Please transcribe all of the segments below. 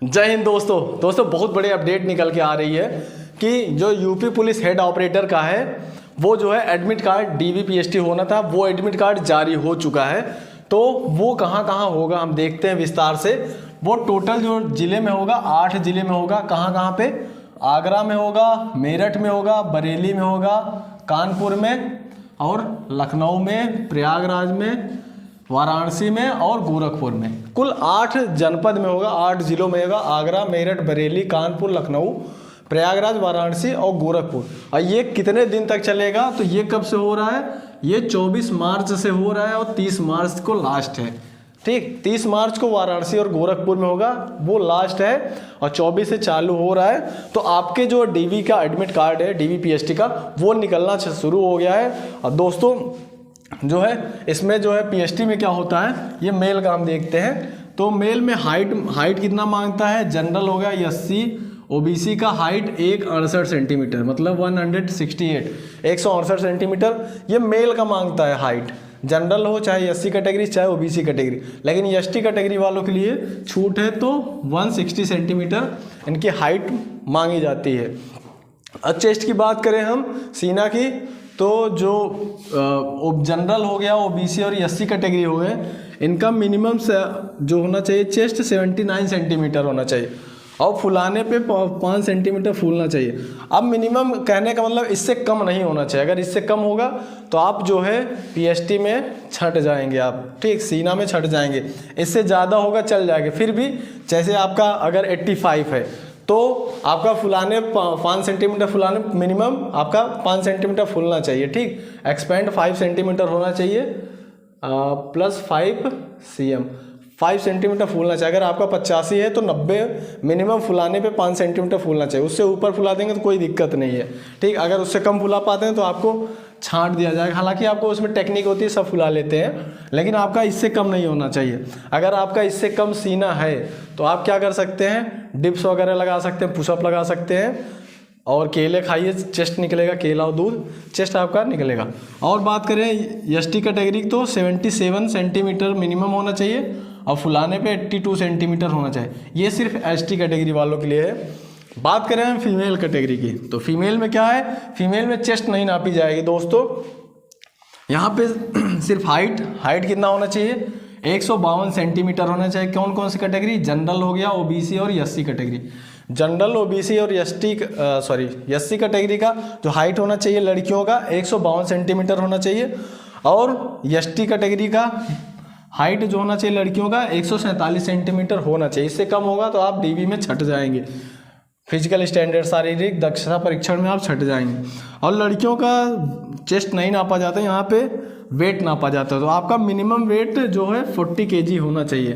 जय हिंद दोस्तों बहुत बड़ी अपडेट निकल के आ रही है कि जो यूपी पुलिस हेड ऑपरेटर का है वो जो है एडमिट कार्ड डीवीपीएसटी होना था, वो एडमिट कार्ड जारी हो चुका है। तो वो कहाँ कहाँ होगा हम देखते हैं विस्तार से। वो टोटल जो ज़िले में होगा 8 ज़िले में होगा। कहाँ पे? आगरा में होगा, मेरठ में होगा, बरेली में होगा, कानपुर में और लखनऊ में, प्रयागराज में, वाराणसी में और गोरखपुर में। कुल 8 जनपद में होगा, 8 जिलों में होगा। आगरा, मेरठ, बरेली, कानपुर, लखनऊ, प्रयागराज, वाराणसी और गोरखपुर। और ये कितने दिन तक चलेगा? तो ये कब से हो रहा है? ये 24 मार्च से हो रहा है और 30 मार्च को लास्ट है। ठीक, 30 मार्च को वाराणसी और गोरखपुर में होगा, वो लास्ट है और 24 से चालू हो रहा है। तो आपके जो डीवी का एडमिट कार्ड है डीवीपीएसटी का, वो निकलना शुरू हो गया है। और दोस्तों जो है इसमें जो है पीएसटी में क्या होता है, ये मेल का हम देखते हैं। तो मेल में हाइट कितना मांगता है? जनरल हो गया 80, ओबीसी का हाइट 168 सेंटीमीटर, मतलब 168 सेंटीमीटर ये मेल का मांगता है हाइट। जनरल हो चाहे एससी कैटेगरी चाहे ओबीसी कैटेगरी, लेकिन एसटी कैटेगरी वालों के लिए छूट है, तो 160 सेंटीमीटर इनकी हाइट मांगी जाती है। अब चेस्ट की बात करें हम, सीना की, तो जो जनरल हो गया, ओबीसी और एससी कैटेगरी हो गए, इनका मिनिमम जो होना चाहिए चेस्ट 79 सेंटीमीटर होना चाहिए और फुलाने पे 5 सेंटीमीटर फूलना चाहिए। अब मिनिमम कहने का मतलब इससे कम नहीं होना चाहिए। अगर इससे कम होगा तो आप जो है पीएसटी में छट जाएंगे आप, ठीक, सीना में छट जाएंगे। इससे ज़्यादा होगा चल जाएगा। फिर भी जैसे आपका अगर 85 है तो आपका फुलाने 5 सेंटीमीटर फुलाने मिनिमम आपका 5 सेंटीमीटर फूलना चाहिए, ठीक। एक्सपेंड 5 सेंटीमीटर होना चाहिए प्लस 5 cm, 5 सेंटीमीटर फूलना चाहिए। अगर आपका 85 है तो 90 मिनिमम फुलाने पे 5 सेंटीमीटर फूलना चाहिए। उससे ऊपर फुला देंगे तो कोई दिक्कत नहीं है, ठीक। अगर उससे कम फुला पाते हैं तो आपको छांट दिया जाएगा। हालांकि आपको उसमें टेक्निक होती है, सब फुला लेते हैं, लेकिन आपका इससे कम नहीं होना चाहिए। अगर आपका इससे कम सीना है तो आप क्या कर सकते हैं, डिप्स वगैरह लगा सकते हैं, पुशअप लगा सकते हैं और केले खाइए, चेस्ट निकलेगा, केला और दूध, चेस्ट आपका निकलेगा। और बात करें एसटी कैटेगरी तो 77 सेंटीमीटर मिनिमम होना चाहिए और फुलाने पे 82 सेंटीमीटर होना चाहिए। ये सिर्फ एसटी कैटेगरी वालों के लिए है। बात करें हम फीमेल कैटेगरी की, तो फीमेल में क्या है, फीमेल में चेस्ट नहीं नापी जाएगी दोस्तों। यहाँ पे सिर्फ हाइट कितना होना चाहिए, 152 सेंटीमीटर होना चाहिए। कौन कौन सी कैटेगरी? जनरल हो गया, ओबीसी और एससी कैटेगरी। जनरल, ओबीसी और एससी कैटेगरी का जो हाइट होना चाहिए लड़कियों का 152 सेंटीमीटर होना चाहिए और एसटी कैटेगरी का हाइट जो होना चाहिए लड़कियों का 147 सेंटीमीटर होना चाहिए। इससे कम होगा तो आप डीवी में छट जाएंगे, फिजिकल स्टैंडर्ड शारीरिक दक्षता परीक्षण में आप छट जाएंगे। और लड़कियों का चेस्ट नहीं नापा जाता, यहाँ पे वेट नापा जाता है। तो आपका मिनिमम वेट जो है 40 kg होना चाहिए।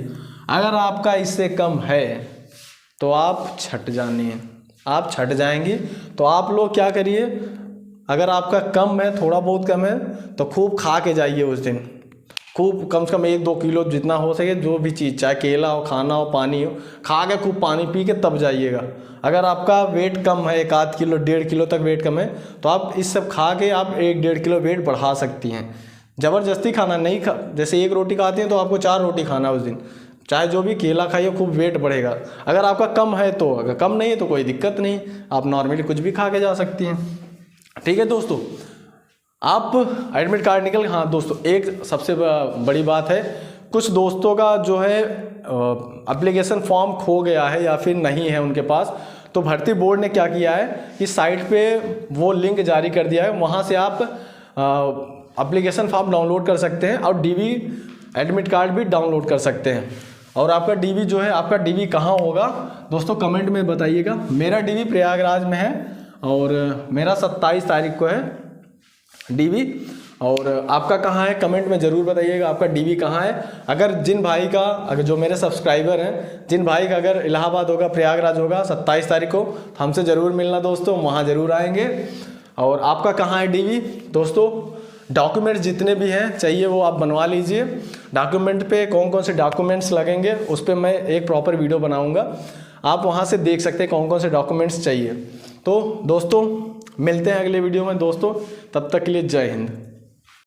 अगर आपका इससे कम है तो आप छट जानिए, आप छट जाएंगे। तो आप लोग क्या करिए, अगर आपका कम है, थोड़ा बहुत कम है, तो खूब खा के जाइए उस दिन, खूब कम से कम 1-2 किलो जितना हो सके, जो भी चीज़, चाहे केला हो, खाना हो, पानी हो, खा के खूब पानी पी के तब जाइएगा। अगर आपका वेट कम है, 1-8 किलो 1.5 किलो तक वेट कम है, तो आप इस सब खा के आप 1-1.5 किलो वेट बढ़ा सकती हैं। ज़बरदस्ती खाना नहीं जैसे 1 रोटी खाती हैं तो आपको 4 रोटी खाना उस दिन, चाहे जो भी केला खाइए, खूब वेट बढ़ेगा। अगर आपका कम है तो, अगर कम नहीं है तो कोई दिक्कत नहीं, आप नॉर्मली कुछ भी खा के जा सकती हैं, ठीक है दोस्तों। आप एडमिट कार्ड निकल, हाँ दोस्तों एक सबसे बड़ी बात है, कुछ दोस्तों का जो है एप्लीकेशन फॉर्म खो गया है या फिर नहीं है उनके पास। तो भर्ती बोर्ड ने क्या किया है कि साइट पे वो लिंक जारी कर दिया है, वहाँ से आप एप्लीकेशन फॉर्म डाउनलोड कर सकते हैं और डीवी एडमिट कार्ड भी डाउनलोड कर सकते हैं। और आपका डीवी जो है, आपका डीवी कहाँ होगा दोस्तों, कमेंट में बताइएगा। मेरा डीवी प्रयागराज में है और मेरा 27 तारीख को है डीवी। और आपका कहाँ है कमेंट में ज़रूर बताइएगा, आपका डीवी कहाँ है। अगर जिन भाई का, अगर जो मेरे सब्सक्राइबर हैं, जिन भाई का अगर इलाहाबाद होगा, प्रयागराज होगा 27 तारीख को, हमसे ज़रूर मिलना दोस्तों, वहाँ ज़रूर आएंगे। और आपका कहाँ है डीवी दोस्तों, डॉक्यूमेंट्स जितने भी हैं चाहिए वो आप बनवा लीजिए। डॉक्यूमेंट पे कौन कौन से डॉक्यूमेंट्स लगेंगे उस पर मैं एक प्रॉपर वीडियो बनाऊँगा, आप वहाँ से देख सकते हैं कौन कौन से डॉक्यूमेंट्स चाहिए। तो दोस्तों मिलते हैं अगले वीडियो में दोस्तों, तब तक के लिए जय हिंद।